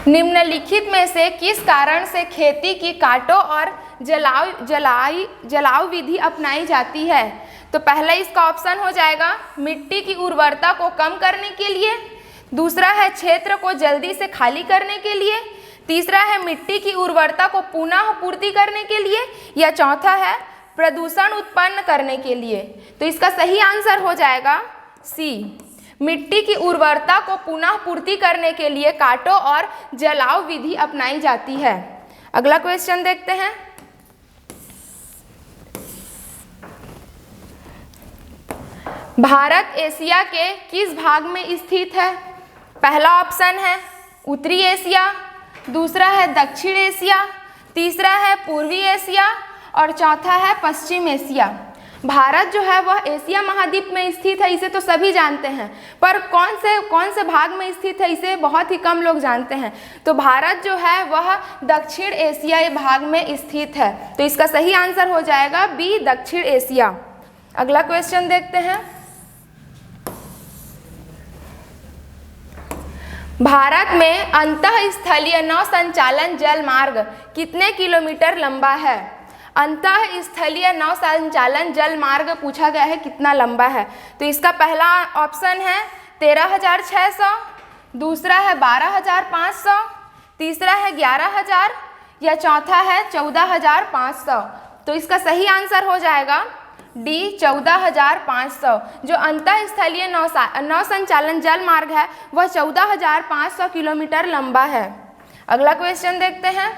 निम्नलिखित में से किस कारण से खेती की काटो और जलाओ विधि अपनाई जाती है? तो पहला इसका ऑप्शन हो जाएगा मिट्टी की उर्वरता को कम करने के लिए, दूसरा है क्षेत्र को जल्दी से खाली करने के लिए, तीसरा है मिट्टी की उर्वरता को पुनः पूर्ति करने के लिए, या चौथा है प्रदूषण उत्पन्न करने के लिए। तो इसका सही आंसर हो जाएगा सी, मिट्टी की उर्वरता को पुनः पूर्ति करने के लिए काटो और जलाओ विधि अपनाई जाती है। अगला क्वेश्चन देखते हैं। भारत एशिया के किस भाग में स्थित है? पहला ऑप्शन है उत्तरी एशिया, दूसरा है दक्षिण एशिया, तीसरा है पूर्वी एशिया और चौथा है पश्चिम एशिया। भारत जो है वह एशिया महाद्वीप में स्थित है, इसे तो सभी जानते हैं, पर कौन से भाग में स्थित है इसे बहुत ही कम लोग जानते हैं। तो भारत जो है वह दक्षिण एशियाई भाग में स्थित है। तो इसका सही आंसर हो जाएगा बी, दक्षिण एशिया। अगला क्वेश्चन देखते हैं। भारत में अंतःस्थलीय नौ संचालन जल मार्ग कितने किलोमीटर लंबा है? अंतःस्थलीय नौ संचालन जल मार्ग पूछा गया है कितना लंबा है। तो इसका पहला ऑप्शन है 13,600, दूसरा है 12,500, तीसरा है 11,000 या चौथा है 14,500। तो इसका सही आंसर हो जाएगा डी, 14,500। जो अंतःस्थलीय नौ संचालन जल मार्ग है वह 14,500 किलोमीटर लंबा है। अगला क्वेश्चन देखते हैं।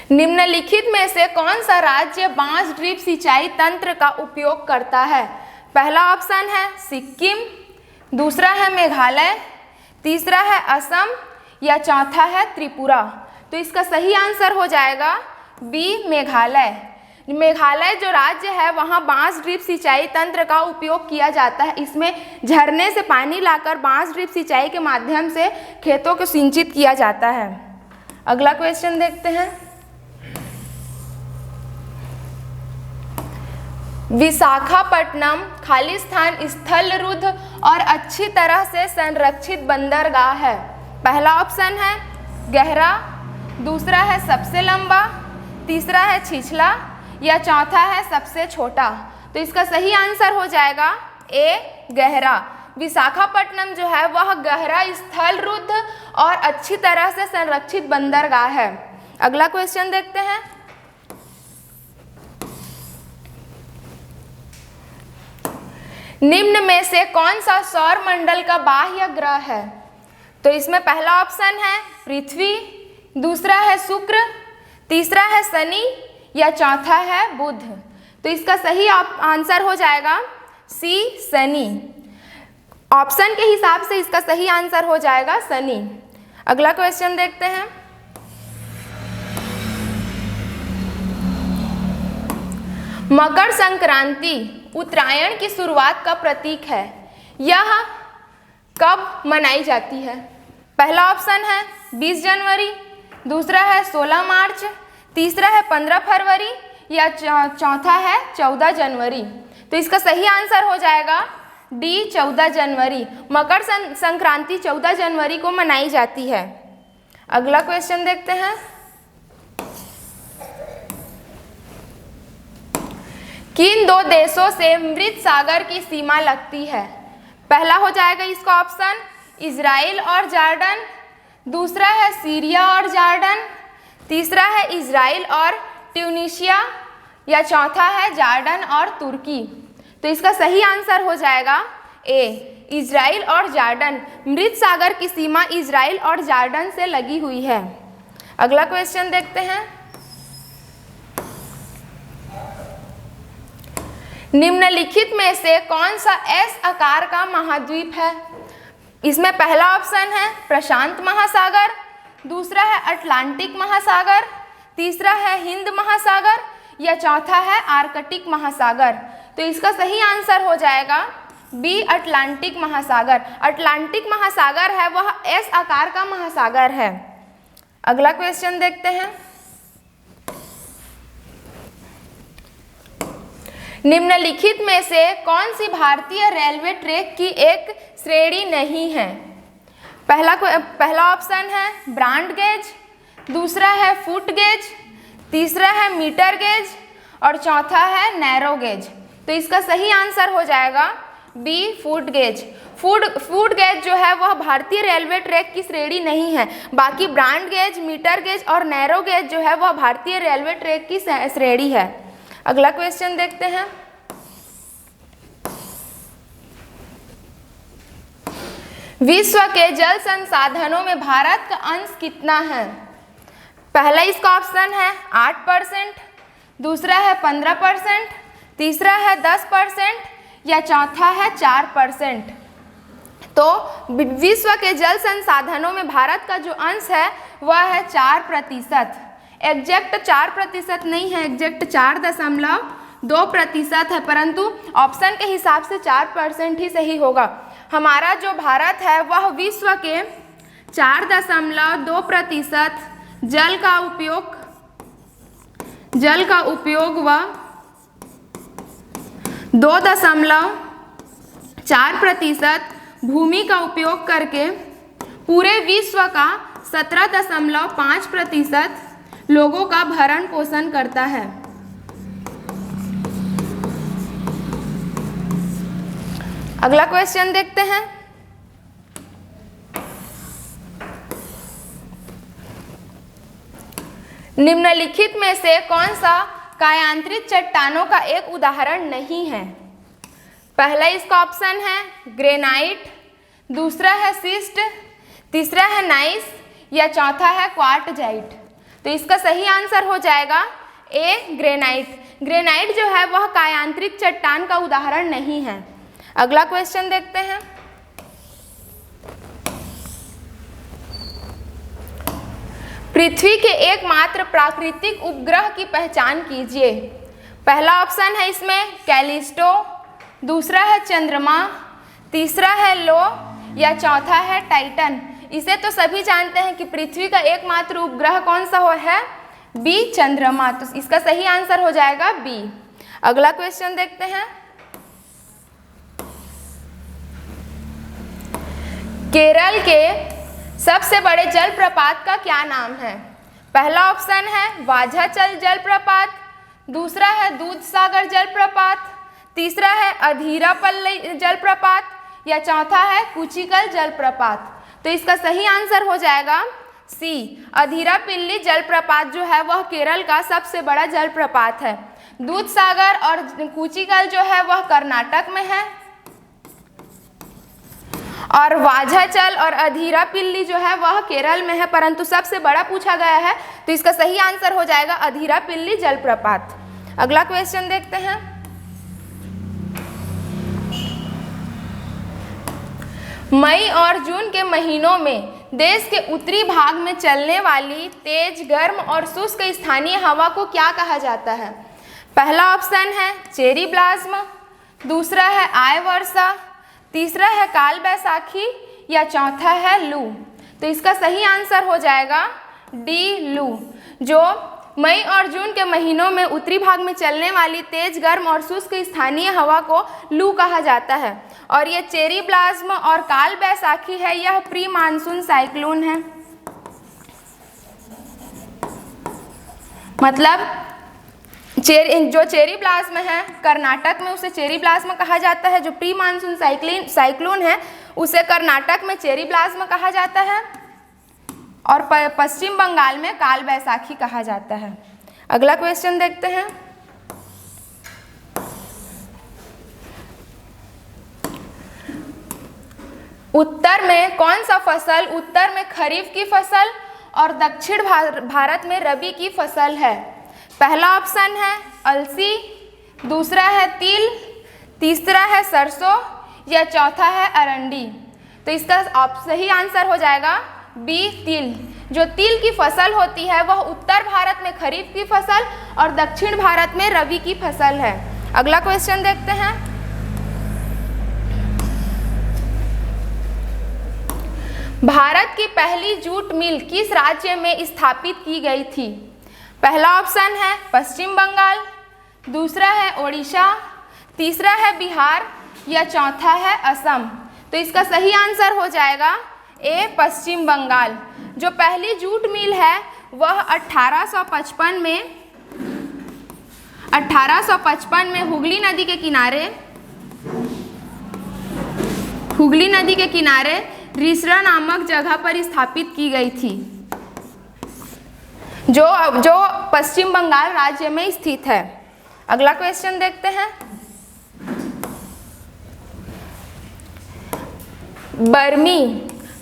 निम्नलिखित में से कौन सा राज्य बांस ड्रिप सिंचाई तंत्र का उपयोग करता है? पहला ऑप्शन है सिक्किम, दूसरा है मेघालय, तीसरा है असम या चौथा है त्रिपुरा। तो इसका सही आंसर हो जाएगा बी, मेघालय। मेघालय जो राज्य है वहाँ बांस ड्रिप सिंचाई तंत्र का उपयोग किया जाता है। इसमें झरने से पानी लाकर बांस ड्रिप सिंचाई के माध्यम से खेतों को सिंचित किया जाता है। अगला क्वेश्चन देखते हैं। विशाखापट्टनम खालिस्तान स्थल रुद्ध और अच्छी तरह से संरक्षित बंदरगाह है। पहला ऑप्शन है गहरा, दूसरा है सबसे लंबा, तीसरा है छिछला या चौथा है सबसे छोटा। तो इसका सही आंसर हो जाएगा ए, गहरा। विशाखापट्टनम जो है वह गहरा स्थल रुद्ध और अच्छी तरह से संरक्षित बंदरगाह है। अगला क्वेश्चन देखते हैं। निम्न में से कौन सा सौर मंडल का बाह्य ग्रह है? तो इसमें पहला ऑप्शन है पृथ्वी, दूसरा है शुक्र, तीसरा है शनि या चौथा है बुध। तो इसका सही आंसर हो जाएगा सी, शनि। ऑप्शन के हिसाब से इसका सही आंसर हो जाएगा शनि। अगला क्वेश्चन देखते हैं। मकर संक्रांति उत्तरायण की शुरुआत का प्रतीक है। यह कब मनाई जाती है? पहला ऑप्शन है 20 जनवरी, दूसरा है 16 मार्च, तीसरा है 15 फरवरी या चौथा है 14 जनवरी। तो इसका सही आंसर हो जाएगा डी, 14 जनवरी। मकर संक्रांति 14 जनवरी को मनाई जाती है। अगला क्वेश्चन देखते हैं। किन दो देशों से मृत सागर की सीमा लगती है? पहला हो जाएगा इसका ऑप्शन इजराइल और जॉर्डन, दूसरा है सीरिया और जॉर्डन, तीसरा है इजराइल और ट्यूनीशिया या चौथा है जॉर्डन और तुर्की। तो इसका सही आंसर हो जाएगा ए, इजराइल और जॉर्डन। मृत सागर की सीमा इजराइल और जॉर्डन से लगी हुई है। अगला क्वेश्चन देखते हैं। निम्नलिखित में से कौन सा एस आकार का महाद्वीप है? इसमें पहला ऑप्शन है प्रशांत महासागर, दूसरा है अटलांटिक महासागर, तीसरा है हिंद महासागर या चौथा है आर्कटिक महासागर। तो इसका सही आंसर हो जाएगा बी, अटलांटिक महासागर। अटलांटिक महासागर है वह एस आकार का महासागर है। अगला क्वेश्चन देखते हैं। निम्नलिखित में से कौन सी भारतीय रेलवे ट्रैक की एक श्रेणी नहीं है? पहला ऑप्शन है ब्रॉड गेज, दूसरा है फुट गेज, तीसरा है मीटर गेज और चौथा है नैरो गेज। तो इसका सही आंसर हो जाएगा B foot gauge. Foot gauge जो है वह भारतीय रेलवे ट्रैक की श्रेणी नहीं है, बाकी ब्रॉड गेज, मीटर गेज और नैरो गेज जो है वह भारतीय रेलवे ट्रैक की श्रेणी है। अगला क्वेश्चन देखते हैं। विश्व के जल संसाधनों में भारत का अंश कितना है? पहला इसका ऑप्शन है 8%, दूसरा है 15%, तीसरा है 10% या चौथा है 4%। तो विश्व के जल संसाधनों में भारत का जो अंश है वह है 4%। एग्जैक्ट 4% नहीं है, एग्जैक्ट 4.2% है, परंतु ऑप्शन के हिसाब से 4% ही सही होगा। हमारा जो भारत है वह विश्व के 4.2% जल का उपयोग व 2.4% भूमि का उपयोग करके पूरे विश्व का 17.5% लोगों का भरण पोषण करता है। अगला क्वेश्चन देखते हैं। निम्नलिखित में से कौन सा कायांतरित चट्टानों का एक उदाहरण नहीं है? पहला इसका ऑप्शन है ग्रेनाइट, दूसरा है सिस्ट, तीसरा है नाइस या चौथा है क्वार्टजाइट। तो इसका सही आंसर हो जाएगा ए ग्रेनाइट। ग्रेनाइट जो है वह कायांतरित चट्टान का उदाहरण नहीं है। अगला क्वेश्चन देखते हैं। पृथ्वी के एकमात्र प्राकृतिक उपग्रह की पहचान कीजिए। पहला ऑप्शन है इसमें कैलिस्टो, दूसरा है चंद्रमा, तीसरा है लो या चौथा है टाइटन। इसे तो सभी जानते हैं कि पृथ्वी का एकमात्र उपग्रह कौन सा है? बी चंद्रमा। तो इसका सही आंसर हो जाएगा बी। अगला क्वेश्चन देखते हैं। केरल के सबसे बड़े जलप्रपात का क्या नाम है? पहला ऑप्शन है वाझाचल जलप्रपात, दूसरा है दूधसागर जलप्रपात, तीसरा है अधीरापल्ली जलप्रपात या चौथा है कुचिकल जलप्रपात। तो इसका सही आंसर हो जाएगा सी अधीरापल्ली जलप्रपात जो है वह केरल का सबसे बड़ा जलप्रपात है। दूधसागर और कुचिकल जो है वह कर्नाटक में है और वाझाचल और अधीरापल्ली जो है वह केरल में है, परंतु सबसे बड़ा पूछा गया है तो इसका सही आंसर हो जाएगा अधीरापल्ली जलप्रपात। अगला क्वेश्चन देखते हैं। मई और जून के महीनों में देश के उत्तरी भाग में चलने वाली तेज, गर्म और शुष्क स्थानीय हवा को क्या कहा जाता है? पहला ऑप्शन है चेरी ब्लाज्म, दूसरा है आय वर्षा, तीसरा है काल बैसाखी या चौथा है लू। तो इसका सही आंसर हो जाएगा डी लू। जो मई और जून के महीनों में उत्तरी भाग में चलने वाली तेज, गर्म और शुष्क स्थानीय हवा को लू कहा जाता है। और ये चेरी ब्लाज्म और काल बैसाखी है, यह प्री मानसून साइक्लोन है। मतलब जो चेरी ब्लाज्म है कर्नाटक में उसे चेरी ब्लाज्म कहा जाता है, जो प्री मानसून साइक्लोन है उसे कर्नाटक में चेरी ब्लाज्म कहा जाता है और पश्चिम बंगाल में काल बैसाखी कहा जाता है। अगला क्वेश्चन देखते हैं। उत्तर में कौन सा फसल उत्तर में खरीफ की फसल और दक्षिण भारत में रबी की फसल है? पहला ऑप्शन है अलसी, दूसरा है तिल, तीसरा है सरसों या चौथा है अरंडी। तो इसका सही आंसर हो जाएगा बी तिल। जो तिल की फसल होती है वह उत्तर भारत में खरीफ की फसल और दक्षिण भारत में रबी की फसल है। अगला क्वेश्चन देखते हैं। भारत की पहली जूट मिल किस राज्य में स्थापित की गई थी? पहला ऑप्शन है पश्चिम बंगाल, दूसरा है ओडिशा, तीसरा है बिहार या चौथा है असम। तो इसका सही आंसर हो जाएगा ए पश्चिम बंगाल। जो पहली जूट मिल है वह 1855 में हुगली नदी के किनारे रिसरा नामक जगह पर स्थापित की गई थी, जो पश्चिम बंगाल राज्य में स्थित है। अगला क्वेश्चन देखते हैं।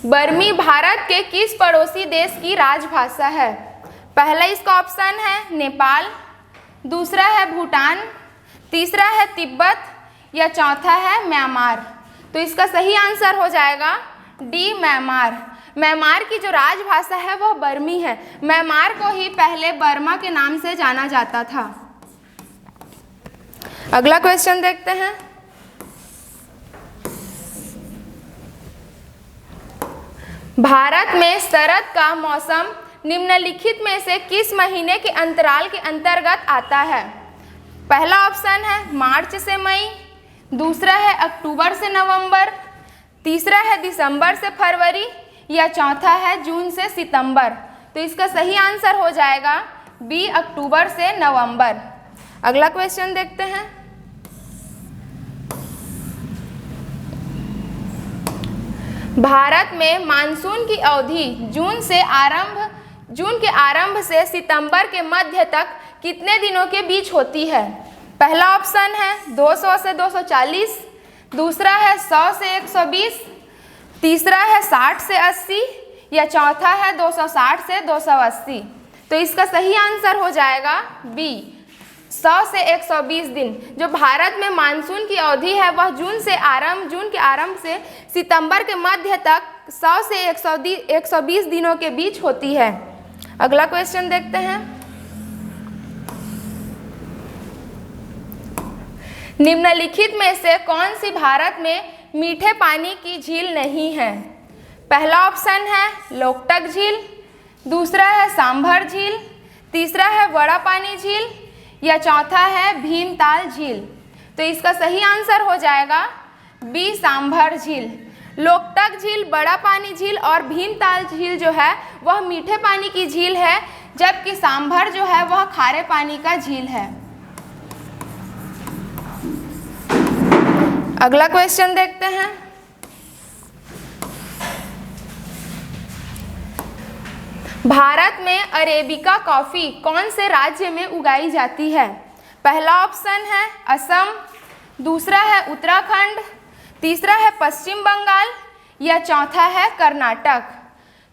बर्मी भारत के किस पड़ोसी देश की राजभाषा है? पहला इसका ऑप्शन है नेपाल, दूसरा है भूटान, तीसरा है तिब्बत या चौथा है म्यांमार। तो इसका सही आंसर हो जाएगा डी म्यांमार। म्यांमार की जो राजभाषा है वह बर्मी है। म्यांमार को ही पहले बर्मा के नाम से जाना जाता था। अगला क्वेश्चन देखते हैं। भारत में शरद का मौसम निम्नलिखित में से किस महीने के अंतराल के अंतर्गत आता है? पहला ऑप्शन है मार्च से मई, दूसरा है अक्टूबर से नवंबर, तीसरा है दिसंबर से फरवरी या चौथा है जून से सितंबर। तो इसका सही आंसर हो जाएगा बी अक्टूबर से नवंबर। अगला क्वेश्चन देखते हैं। भारत में मानसून की अवधि जून के आरंभ से सितंबर के मध्य तक कितने दिनों के बीच होती है? पहला ऑप्शन है 200 से 240, दूसरा है 100 से 120, तीसरा है 60 से 80 या चौथा है 260 से 280। तो इसका सही आंसर हो जाएगा बी 100 से 120 दिन। जो भारत में मानसून की अवधि है वह जून के आरंभ से सितंबर के मध्य तक 100 से 120 दिनों के बीच होती है। अगला क्वेश्चन देखते हैं। निम्नलिखित में से कौन सी भारत में मीठे पानी की झील नहीं है? पहला ऑप्शन है लोकटक झील, दूसरा है सांभर झील, तीसरा है बड़ा पानी झील या चौथा है भीमताल झील। तो इसका सही आंसर हो जाएगा बी सांभर झील। लोकटक झील, बड़ा पानी झील और भीमताल झील जो है वह मीठे पानी की झील है, जबकि सांभर जो है वह खारे पानी का झील है। अगला क्वेश्चन देखते हैं। भारत में अरेबिका कॉफी कौन से राज्य में उगाई जाती है? पहला ऑप्शन है असम, दूसरा है उत्तराखंड, तीसरा है पश्चिम बंगाल या चौथा है कर्नाटक।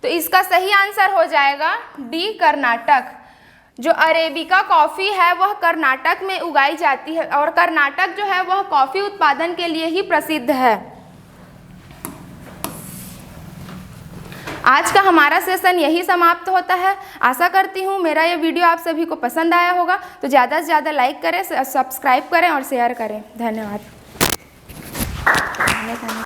तो इसका सही आंसर हो जाएगा डी कर्नाटक। जो अरेबिका कॉफ़ी है वह कर्नाटक में उगाई जाती है और कर्नाटक जो है वह कॉफ़ी उत्पादन के लिए ही प्रसिद्ध है। आज का हमारा सेशन यही समाप्त होता है। आशा करती हूँ मेरा ये वीडियो आप सभी को पसंद आया होगा। तो ज़्यादा से ज़्यादा लाइक करें, सब्सक्राइब करें और शेयर करें। धन्यवाद।